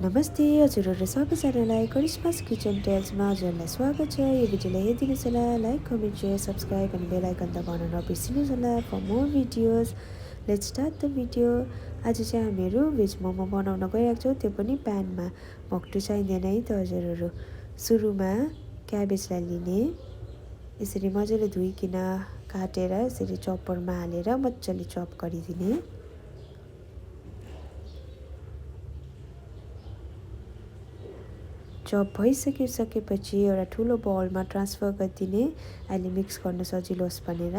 नमस्ते हजुरहरू सबैजनालाई करिश्मास किचन टेल्समा हजुरहरूलाई स्वागत छ। यो भिडियोलाई हेरिदिनुहोस् होला, लाइक कमेन्ट सेयर सब्सक्राइब अनि बेल आइकन दबाउन नबिर्सिनुहोस् होला for more videos. Let's start the video. आज चाहिँ हामीहरू भेज मोमो बनाउन गइरहेको छौँ, त्यो पनि प्यानमा। भक्टु चाहिँदैन है त हजुरहरू। सुरुमा क्याबेजलाई लिने, यसरी मजाले धोइकन काटेर यसरी चप्परमा हालेर मजाले चप गरिदिने। चप भइसकेपछि एउटा ठुलो बाउलमा ट्रान्सफर गरिदिने, अहिले मिक्स गर्न सजिलो होस् भनेर।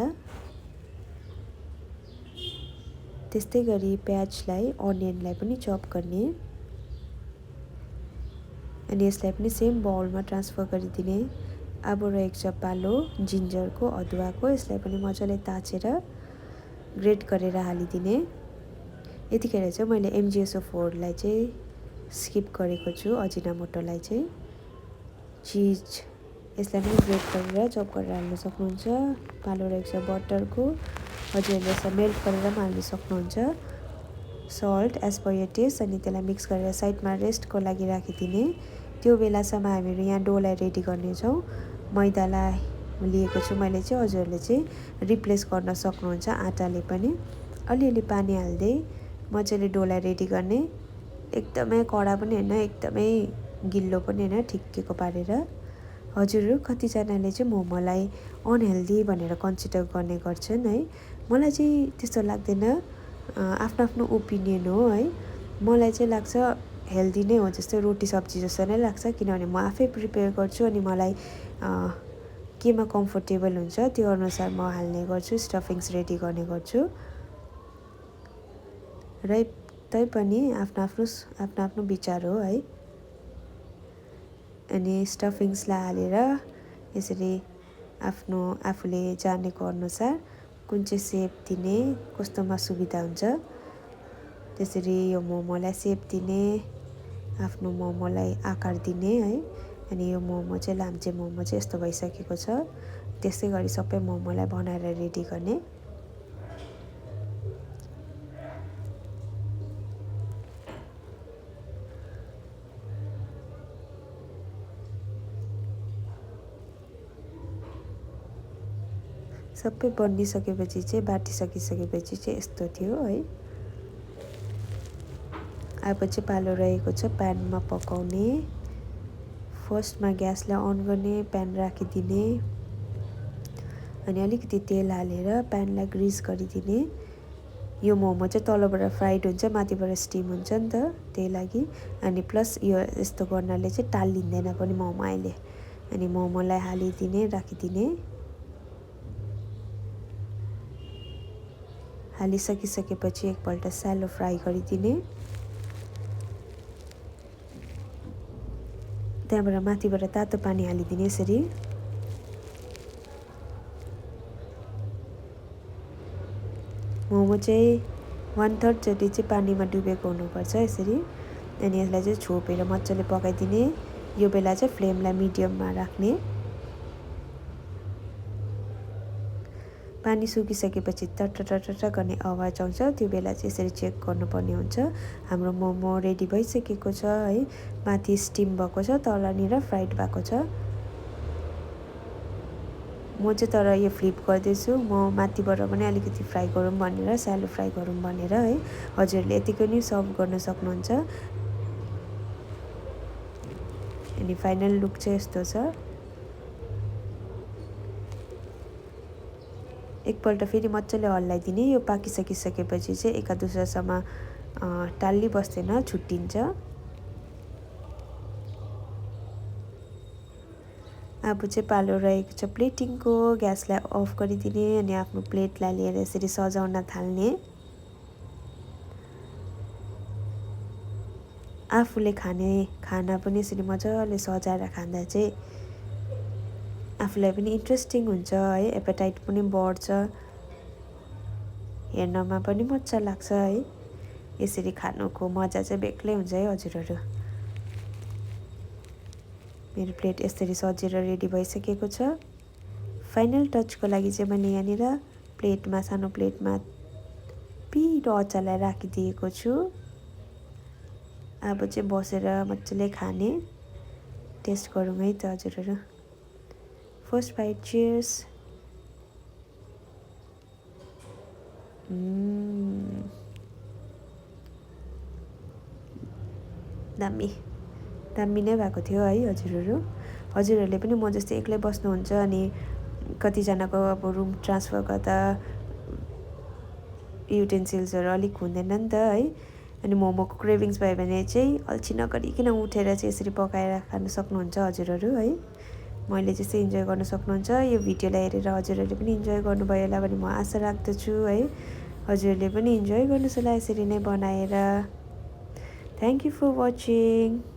त्यस्तै गरी प्याजलाई अनियनलाई पनि चप गर्ने अनि यसलाई पनि सेम बाउलमा ट्रान्सफर गरिदिने। अब रहेको छ पालो जिन्जरको, अदुवाको, यसलाई पनि मजाले ताछेर ग्रेट गरेर हालिदिने। यतिखेर चाहिँ मैले MGSO4लाई चाहिँ स्किप गरेको छु, अजिनामोटोलाई चाहिँ। चिज यसलाई पनि ग्रेट गरेर चप गरेर हाल्न सक्नुहुन्छ। पालो रहेको छ बटरको, हजुरहरूले यसलाई मेल्ट गरेर पनि हाल्न सक्नुहुन्छ। Salt as per your taste, अनि त्यसलाई मिक्स गरेर साइडमा रेस्टको लागि राखिदिने। त्यो बेलासम्म हामीहरू यहाँ डोलाई रेडी गर्नेछौँ। मैदालाई लिएको छु मैले चाहिँ, हजुरहरूले चाहिँ रिप्लेस गर्न सक्नुहुन्छ आटाले पनि। अलिअलि पानी हाल्दै मजाले डोलाई रेडी गर्ने, एकदमै कडा पनि होइन एकदमै गिल्लो पनि होइन, ठिक्कको पारेर। हजुरहरू कतिजनाले चाहिँ मोमोलाई अनहेल्दी भनेर कन्सिडर गर्ने गर्छन् है, मलाई चाहिँ त्यस्तो लाग्दैन। आफ्नो आफ्नो ओपिनियन हो है। मलाई चाहिँ लाग्छ हेल्दी नै हो, जस्तै रोटी सब्जी जस्तो नै लाग्छ, किनभने म आफै प्रिपेयर गर्छु अनि मलाई केमा कम्फोर्टेबल हुन्छ त्यो अनुसार म हाल्ने गर्छु, स्टफिङ्स रेडी गर्ने गर्छु। र तैपनि आफ्नो आफ्नो विचार हो है। अनि स्टफिङ्सलाई हालेर यसरी आफूले जानेको अनुसार कुन चाहिँ सेप दिने, कस्तोमा सुविधा हुन्छ त्यसरी यो मोमोलाई सेप दिने, आफ्नो मोमोलाई आकार दिने है। अनि यो मोमो चाहिँ लाम्चे मोमो चाहिँ यस्तो भइसकेको छ। त्यस्तै गरी सबै मोमोलाई बनाएर रेडी गर्ने। सबै बनिसकेपछि चाहिँ बाटिसकिसकेपछि चाहिँ यस्तो थियो है। अब चाहिँ पालो रहेको छ प्यानमा पकाउने। फर्स्टमा ग्यासलाई अन गर्ने, प्यान राखिदिने अनि अलिकति तेल हालेर प्यानलाई ग्रिस गरिदिने। यो मोमो चाहिँ तलबाट फ्राइड हुन्छ, माथिबाट स्टिम हुन्छ नि त, त्यही लागि। अनि प्लस यो यस्तो गर्नाले चाहिँ टालिँदैन पनि मोमो अहिले। अनि मोमोलाई हालिदिने, राखिदिने। हालिसकिसकेपछि एकपल्ट स्यालो फ्राई गरिदिने। त्यहाँबाट माथिबाट तातो पानी हालिदिने यसरी। मोमो चाहिँ 1/3 जति चाहिँ पानीमा डुबेको हुनुपर्छ यसरी। अनि यसलाई चाहिँ छोपेर मजाले पकाइदिने। यो बेला चाहिँ फ्लेमलाई मिडियममा राख्ने। पानी सुकिसकेपछि टट गर्ने आवाज आउँछ, त्यो बेला चाहिँ यसरी चेक गर्नुपर्ने हुन्छ। हाम्रो मोमो रेडी भइसकेको छ है। माथि स्टिम भएको छ, तलनिर फ्राइड भएको छ। म चाहिँ तर यो फ्लिप गर्दैछु, म माथिबाट पनि अलिकति फ्राई गरौँ भनेर, स्यालो फ्राई गरौँ भनेर है। हजुरहरूले यतिकै नै सर्भ गर्न सक्नुहुन्छ। अनि फाइनल लुक चाहिँ यस्तो छ। एकपल्ट फेरि मजाले हल्लाइदिने। यो पाकिसकिसकेपछि चाहिँ एका दुसरासँग टाल्ली बस्दैन, छुट्टिन्छ। अब चाहिँ पालो रहेको छ प्लेटिङको। ग्यासलाई अफ गरिदिने अनि आफ्नो प्लेटलाई लिएर यसरी सजाउन थाल्ने। आफूले खाने खाना पनि यसरी मजाले सजाएर खाँदा चाहिँ आफूलाई पनि इन्ट्रेस्टिङ हुन्छ है, एपेटाइट पनि बढ्छ, हेर्नमा पनि मजा लाग्छ है। यसरी खानुको मजा चाहिँ बेग्लै हुन्छ है हजुरहरू। मेरो प्लेट यसरी सजेर रेडी भइसकेको छ। फाइनल टचको लागि चाहिँ मैले यहाँनिर प्लेटमा, सानो प्लेटमा पिरो अचारलाई राखिदिएको छु। अब चाहिँ बसेर मजाले खाने टेस्ट गरौँ है त हजुरहरू। First bite, cheers. दामी दामी नै भएको थियो है हजुरहरू। हजुरहरूले पनि म जस्तै एक्लै बस्नुहुन्छ अनि कतिजनाको अब रुम ट्रान्सफर गर्दा युटेन्सिल्सहरू अलिक हुँदैन नि त है। अनि मोमोको क्रेभिङ्स भयो भने चाहिँ अल्छी नगरिकन उठेर चाहिँ यसरी पकाएर खान सक्नुहुन्छ हजुरहरू है। मैले जस्तै इन्जोय गर्न सक्नुहुन्छ। यो भिडियोलाई हेरेर हजुरहरूले पनि इन्जोय गर्नुभयो होला भने म आशा राख्दछु है। हजुरहरूले पनि इन्जोय गर्नुहोस् होला यसरी नै बनाएर। Thank you for watching.